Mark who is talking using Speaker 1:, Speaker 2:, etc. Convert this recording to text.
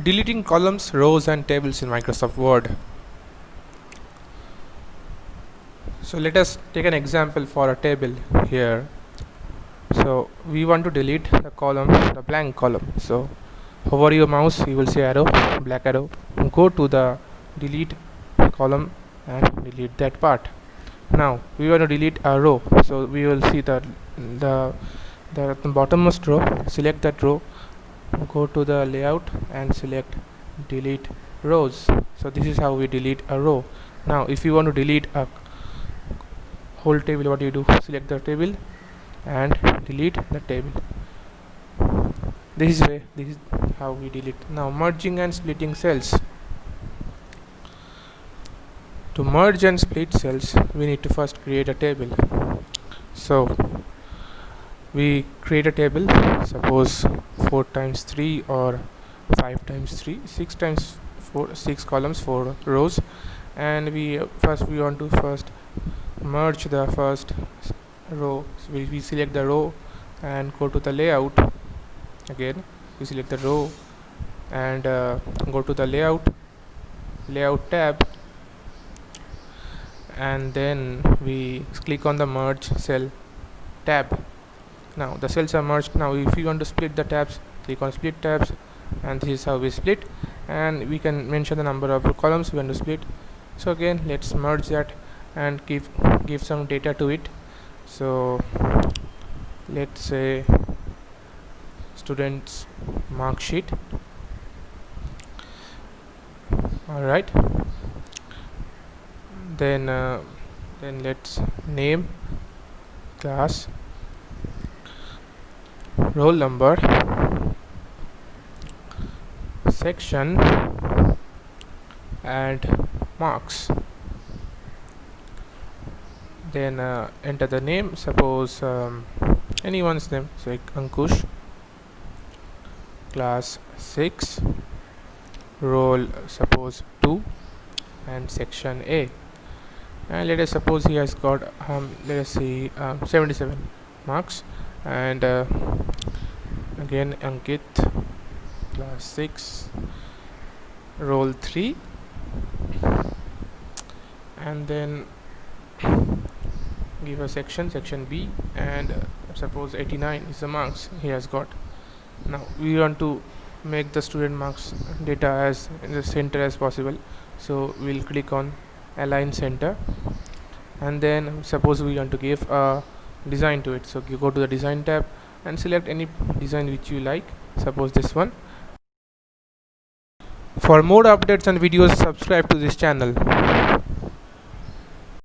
Speaker 1: Deleting columns, rows and tables in Microsoft Word. So let us take an example for a table here. So we want to delete the column, the blank column. So hover your mouse, you will see arrow, black arrow. Go to the delete column and delete that part. Now we want to delete a row, so we will see the the bottommost row. Select that row, go to the layout and select delete rows. So this is how we delete a row. Now if you want to delete a whole table, what do you do? Select the table and delete the table. This is how we delete. Now merging and splitting cells. To merge and split cells, we need to first create a table. So we create a table, suppose 4 times 3 or 5 times 3, 6 times 4, 6 columns, 4 rows, and we want to first merge the first row. So we select the row and go to the layout. Again we select the row and go to the layout tab, and then we click on the merge cell tab. Now the cells are merged. Now if you want to split the tabs, click on split tabs, and this is how we split, and we can mention the number of columns we want to split. So again let's merge that and give some data to it. So let's say students mark sheet. Alright, then let's name, class, roll number, section and marks. Then enter the name, suppose anyone's name, so like Ankush, class 6, roll suppose 2 and section A, and let us suppose he has got let us see 77 marks, and again Ankit, class 6, roll 3, and then give a section B, and suppose 89 is the marks he has got. Now we want to make the student marks data as in the center as possible, so we'll click on align center, and then suppose we want to give a design to it, so you go to the design tab and select any design which you like, suppose this one. For more updates and videos, subscribe to this channel.